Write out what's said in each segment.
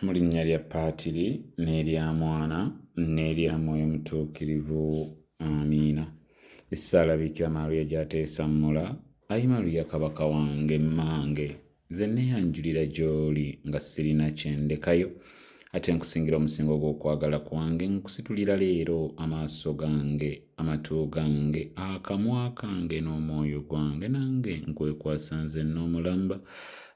mu linnya lya Paatiri n'erya Mwana n'erya Mwoyo Mutuukirivu. Amiina. Essaala Bikira Maria gy'ateesammula, Ayi Maria kabaka wange mmange, nze neeyanjulira gy'oli nga sirina kyendekayo, ate nkusingira omusingo gw'okwagala kwange, nkusitulira leero amaaso gange, amatu gange, akamwa kange n'omwoyo gwange, nange nkwekwasa nze n'omulamba.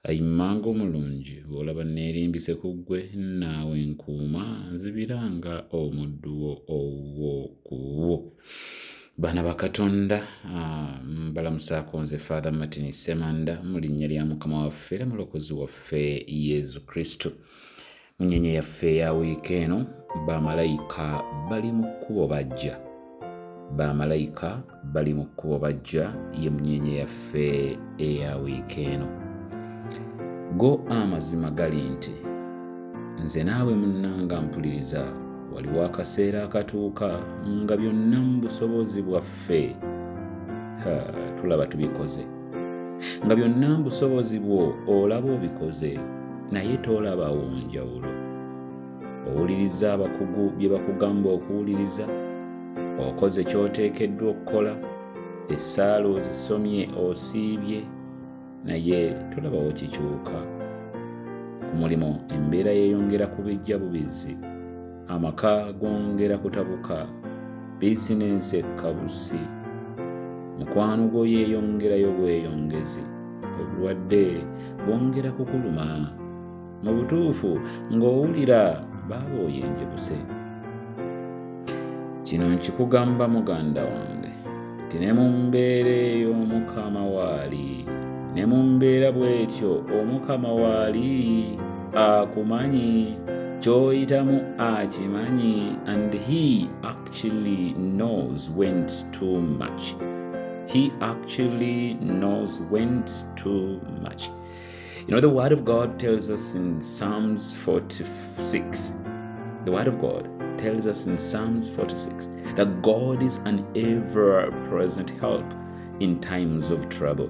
Ayi mmange omulungi, bw'olaba neerimbise ku ggwe, naawe nkuuma, nzibiranga omuddu wo ow'okuwo. Baana ba Katonda, mbalamusaako nze Father Martin Ssemanda mu linnya lya Mukama waffe era mulokozi waffe Yesu Kristo. Mu nnyenye yaffe eya wiiki eno, bamalayika bali mu kkubo bajja. Bamalayika bali mu kkubo bajja ye mu nnyenye yaffe eya wiiki eno. Go amazima gali nti nze naawe munnanga mpuliriza, waliwo akaseera akatuuka nga byonna mu busobozi bwaffe tulaba tubikoze, nga byonna mu busobozi bwo olaba obikoze, naye toolabawo njawulo. Owuliriza abakugu bye bakugamba okuwuliriza, okoze ky'oteekeddwa okukola, essaala ozisomye osiibye, naye tolabawo kikyuka. Ku mulimu embeera yeeyongera kubijja bubizzi, amaka gongera kutabuka, bizinensi ekkabusi, mukwano gwo yeeyongerayo bweyongezi, obulwadde bwongera kukuluma, mu butuufu ng'owulira baaba oyenjebuse. Kino nkikugamba muganda wange, nti ne mu mbeera eyo Mukama waali, ne mu mbeera bw'etyo Omukama waali akumanyi, ky'oyitamu akimanyi, and he actually knows when it's too much. He actually knows when it's too much. You know, the Word of God tells us in Psalms 46, the Word of God tells us in Psalms 46 that God is an ever-present help in times of trouble.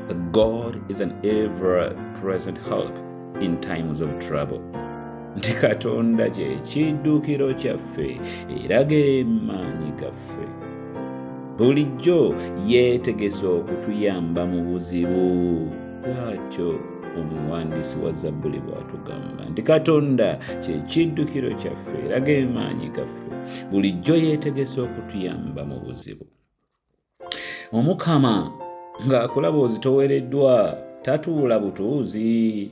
That God is an ever-present help in times of trouble. Nti Katonda kye kiddukiro kyaffe era ge maanyi gaffe. Bulijjo yeetegese okutuyamba mu buzibu. Bw'atyo omuwandiisi wa Zabbuli bw'atugamba nti Katonda kye kiddukiro kyaffe era ge maanyi gaffe. Bulijjo yeetegese okutuyamba mu buzibu. Omukama ng'akulaba ozitowereddwa, tatuula butuuzi,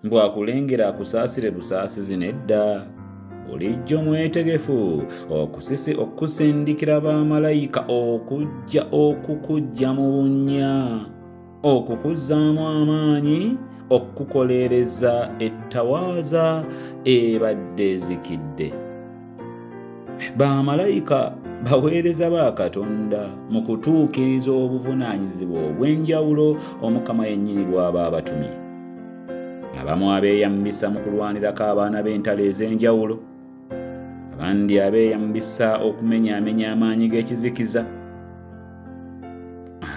bw'akulengera akusaasire busaasizi nedda. Bulijjo mwetegefu okusindikira bamalayika okujja okukuggya mu bunnya, okukuzzaamu amaanyi, okukukolereza ettawaaza ebadde ezikidde. Bamalayika baweereza ba Katonda mu kutuukiriza obuvunaanyizibwa obw'enjawulo Omukama yennyini bw'aba abatumye. Abamu abeeyambisa mu kulwanirako abaana b'entalo ez'enjawulo, abandi abeeyambisa okumenyaamenya amaanyi g'ekizikiza,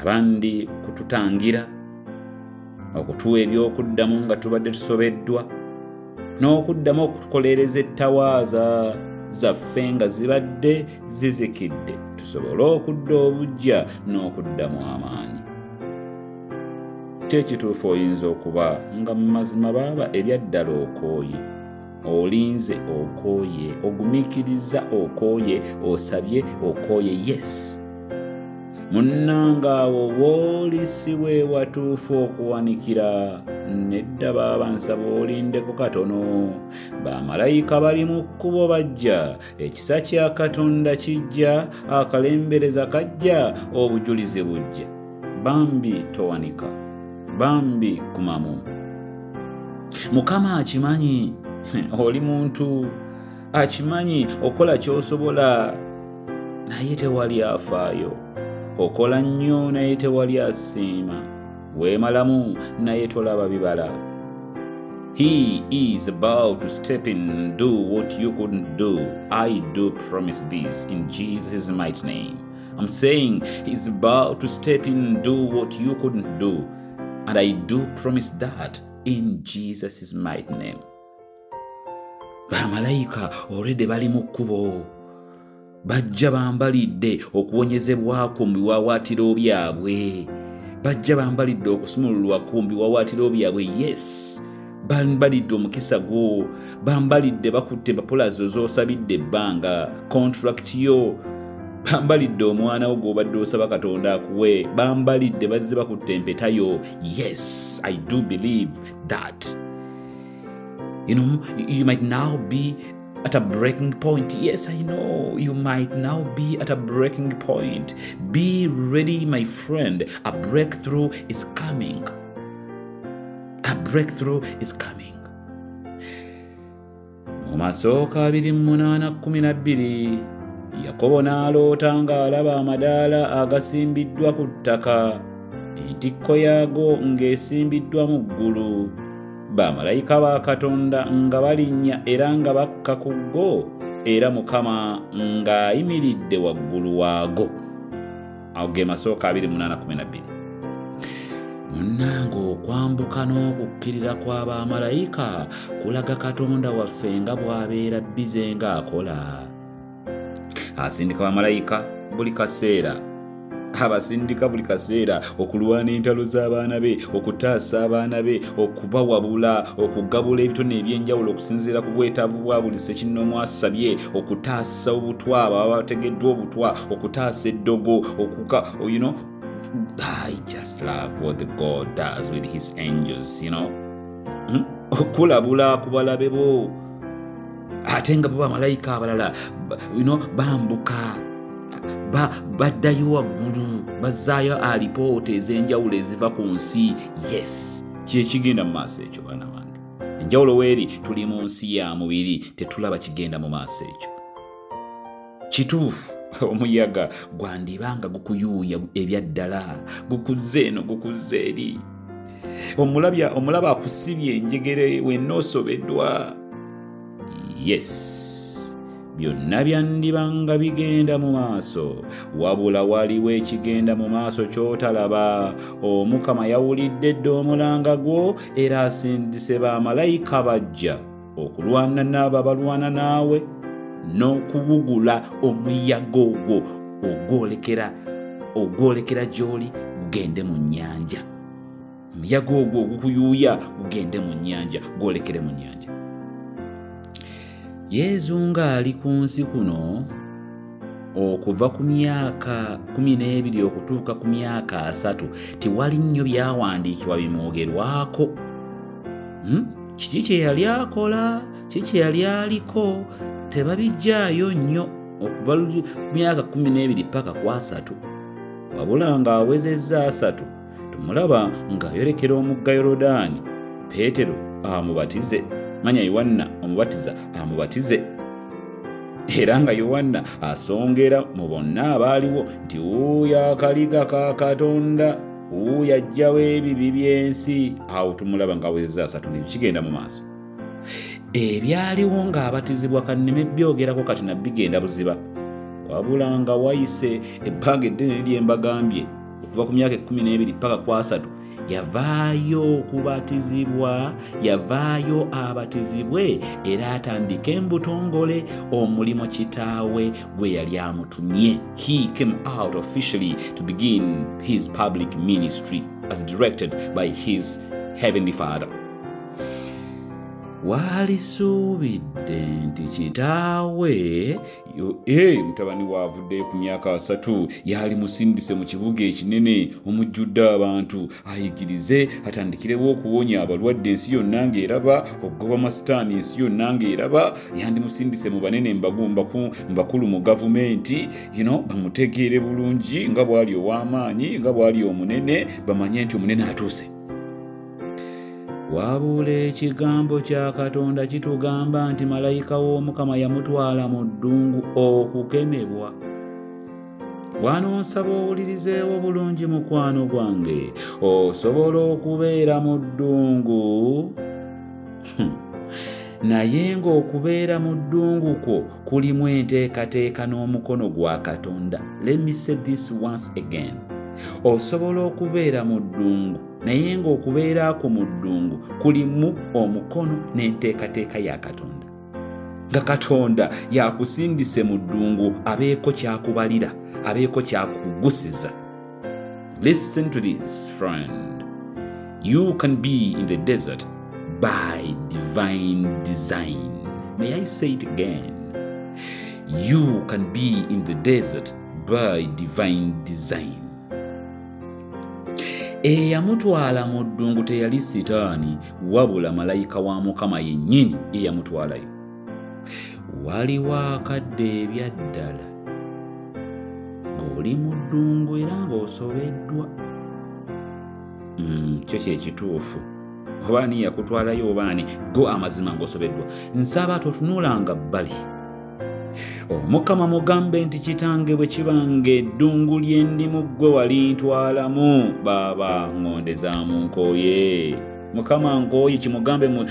abandi kututangira, okutuwa ebyokuddamu nga tubadde tusobeddwa, n'okuddamu okutukolereza ettawaaza zaffe nga zibadde zizikidde, tusobole okudda obuggya n'okuddamu amaanyi. Tekituufu oyinza okuba nga mu mazima baaba ebyaddala okooye, olinze okooye, ogumiikiriza okooye, osabye okooye, yes. Munnanga awo w'oli si we watuufu okuwanikira, nedda baaba nsaba olindeko katono. Bamalayika bali mu kkubo bajja, ekisa kya Katonda kijja, akalembereza kajja, obujulizi bujja. Bambi towanika, bambi kumamu. Mukama akimanyi oli muntu, akimanyi okola ky'osobola naye tewali afaayo, okola nnyo naye tewali asiima, weemalamu naye tolaba bibala. He is about to step in and do what you couldn't do. I do promise this in Jesus' mighty name. I'm saying he's about to step in and do what you couldn't do. And I do promise that in Jesus' mighty name. bamalayika already bali mu kkubo, bajja bambalidde okuwonyezebwako mu biwawaatiro byabwe, bajja bambalidde okusumululwa ku biwawaatiro byabwe. Yes, bambalidde omukisa gwo, bambalidde bakutte empapula zo z'osabidde ebbanga, contract yo, bambalidde omwana wo gw'obadde osaba Katonda akuwe, bambalidde bazze bakutte empeta yo. Yes, I do believe that. You might now be at a breaking point. Yes, I know you might now be at a breaking point. Be ready, my friend. A breakthrough is coming. A breakthrough is coming. Mu Masooka 28:12 Yakobo n'aloota ng'alaba amadaala agasimbiddwa ku ttaka, entikko yaago ng'esimbiddwa mu ggulu, bamalayika ba Katonda nga balinnya era nga bakka ku go, era Mukama ng'ayimiridde waggulu waago. Awo ge Masooka 28:12. Munnange, okwambuka n'okukkirira kw'abamalayika kulaga Katonda waffe nga bw'abeera bize ng'akola. Asindika bamalayika buli kaseera, abasindika buli kaseera okulwana entalo z'abaana be, okutaasa abaana be, okubawabula, okugabula ebitone ebyenjawulo okusinziira ku bwetaavu bwa buli ssekinnoomu asabye, okutaasa obutwa baba bategeddwa obutwa, okutaasa eddogo, I just love what the God does with his angels, okulabula ku balabe bo. Ate nga bo bamalayika abalala bambuka, baddayo waggulu, bazzaayo alipoota ez'enjawulo eziva ku nsi. Yes, kyekigenda mu maaso ekyo baana bange. Enjawulo weeri tuli mu nsi ya mubiri, tetulaba kigenda mu maaso ekyo. Kituufu omuyaga gwandibanga gukuyuuya ebyaddala, gukuzze eno gukuzze eri, omulaba akusibye enjegere wenna osobeddwa. Yes, byonna byandibanga bigenda mu maaso, wabula waliwo ekigenda mu maaso ky'otalaba. Omukama yawulidde dda omulanga gwo era asindise bamalayika bajja okulwana n'abo abalwana naawe, n'okubugula omuyaga ogwo ogwolekera gy'oli gugende mu nnyanja. Omuyaga ogwo ogukuyuuya gugende mu nnyanja, gwolekere mu nnyanja. Yezu ng'ali ku nsi kuno okuva ku myaka 12 okutuuka ku myaka 3, tewali nnyo byawandiikibwa bimwogerwako. Kiki kye yali akola, kiki kye yali aliko, tebabijjaayo nnyo okuva ku myaka 12 paka ku 3, wabula ng'awezezza 3 tumulaba ng'ayolekera omugga Yorodaani, Peetero amubatize, manya Yowanna omubatiza amubatize, era nga Yowanna asongera mu bonna abaaliwo nti oyo akaliga ka Katonda, oyo ajjawo ebibi by'ensi. Awo tumulaba ng'awezezza 3 kigenda mu maaso. Ebyaliwo ng'abatizibwa kanneme byogerako kati nabbi genda buziba, wabula nga wayise ebbanga eddene ly'embagambye okuva ku myaka 12 paka ku 3 yavaayo okubatizibwa, yavaayo abatizibwe era atandika embutongole omulimo kitaawe gwe yali amutumye. He came out officially to begin his public ministry as directed by his heavenly Father. Walisuubidde nti kitaawe mutabani waavuddeyo ku myaka 3 yali musindise mu kibuga ekinene omujjudde abantu, ayigirize atandikirewo okuwonya abalwadde ensi yonna ng'eraba, okugoba masitaani ensi yonna ng'eraba. Yandimusindise mu banene mbakulu mu gavumenti, bamutegeere bulungi nga bw'ali ow'amaanyi, nga bw'ali omunene, bamanye nti omunene atuuse. Wabula ekigambo kya Katonda kitugamba nti malayika w'Omukama yamutwala mu ddungu okukemebwa. Wano nsaba owulirizeewo bulungi mukwano gwange, osobola okubeera mu ddungu naye ng'okubeera mu ddungu kwo kulimu enteekateeka n'omukono gwa Katonda. Let me say this once again. Osobola okubeera mu ddungu naye ng'okubeera kwo mu ddungu kulimu omukono n'enteekateeka ya Katonda. nga Katonda yakusindise mu ddungu abeeko kyakubalira, abeeko kyakugusiza. Listen to this, friend. You can be in the desert by divine design. May I say it again? You can be in the desert by divine design. Eyamutwala mu ddungu teyali Sitaani wabula malayika wa Mukama yennyini eyamutwalayo. Waliwo akadde ebyaddala ng'oli mu ddungu era ng'osobeddwa. Kyo kyekituufu. Oba ani yakutwalayo oba ani, go amazima ng'osobeddwa. Nsaba totunulanga bbali. Omukama mugambe nti kitange bwe kibanga eddungu lye ndimu ggwe walintwalamu, baaba ng'ondezaamu nkooye. Mukama nkooye kimugambe mu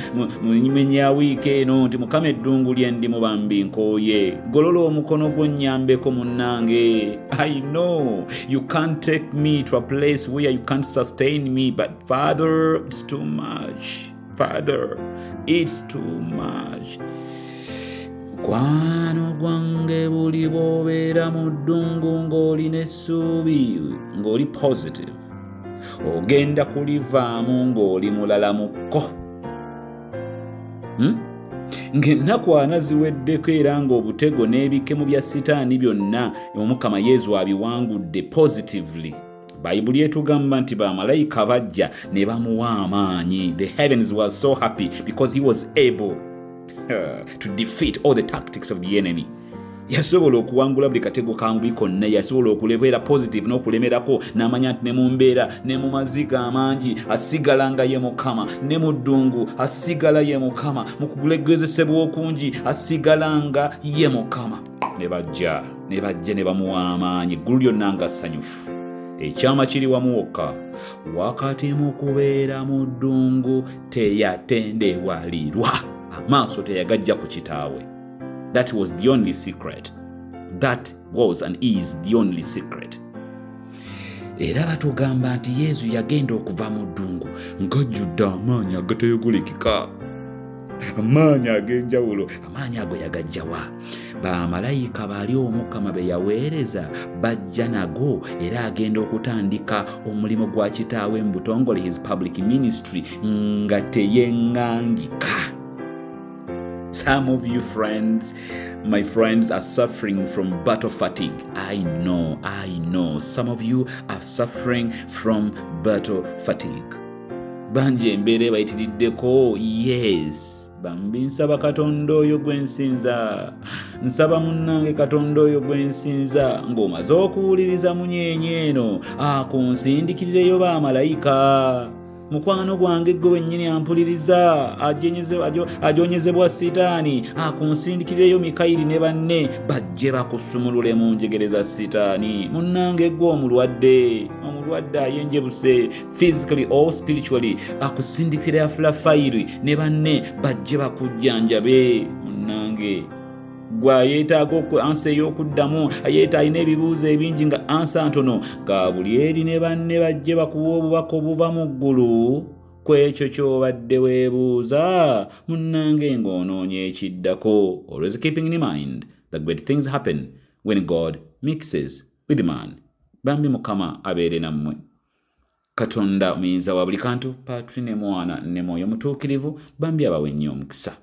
nyimenya ya wiiki eno nti Mukama eddungu lye ndimu bambi nkooye. Golola omukono gwo nnyambeko munnange. I know you can't take me to a place where you can't sustain me, but Father, it's too much. Father, it's too much. Mukwano gwange buli bw'obeera mu ddungu ng'olina essuubi, ng'oli positive, ogenda kulivaamu ng'oli mulalamuko. Ng'ennaku ana ziweddeko era ng'obutego n'ebikemo bya Sitaani byonna Omukama Yesu abiwangudde positively. Bayibuli etugamba nti bamalayika bajja ne bamuwa amaanyi. The heavens were so happy because he was able to defeat all the tactics of the enemy. Yasobola okuwangula buli katego kangubi konna, yasobola okulebeera positive n'okulemerako n'amanya nti ne mu mbeera ne mu maziga amangi asigala nga ye Mukama, ne mu ddungu asigala ye Mukama, mu kulegezesebwa okungi asigala nga ye Mukama. Ne bajja ne bamuwa amaanyi, eggulu lyonna nga ssanyufu. Ekyama kiri wamu wokka, wakati mu kubeera mu ddungu teyatendewalirwa, amaaso teyagajja ku kitaawe. That was the only secret. That was and is the only secret. Era batugamba nti Yesu yagenda okuva mu ddungu ng'ajjudde amaanyi agateyogolikika, amaanyi ag'enjawulo. Amaanyi ago yagajjawa? Bamalayika bali Omukama be yaweereza bajja nago, era agenda okutandika omulimu gwa kitaawe mu butongole, his public ministry, nga teyeŋŋangika. Some of you friends, my friends, are suffering from battle fatigue. I know. Some of you are suffering from battle fatigue. Banje embeera bayitiriddeko, yes. Bambi nsaba Katonda oyo gwe nsinza. Nsaba munnange Katonda oyo gwe nsinza. Ng'omaze okuwuliriza munyenye eno, akunsindikirireyo bamalayika. Mukwano gwange gwe wennyini ampuliriza, ajoonyezebwa Sitaani, akunsindikirireyo Mikayiri ne banne bajje bakusumulule mu njegere za Sitaani. Munnange gwe omulwadde ayenjebuse physically or spiritually, akusindikira Afulafayiri ne banne bajje bakujjanjabe. Munnange gwa yeetaaga ansa ey'okuddamu, alina ebibuuzo ebingi nga ansa ntono, Gabulyeri ne banne bajje bakuwa obubaka obuva mu ggulu ku ekyo ky'obadde weebuuza. Munnange ng'onoonya ekiddako. Always keeping in mind that great things happen when God mixes with man. Bambi Mukama abeere nammwe. Katonda muyinza wa buli kantu, Patri ne Mwana ne Mwoyo Mutuukirivu, bambi abawe nnyo omukisa.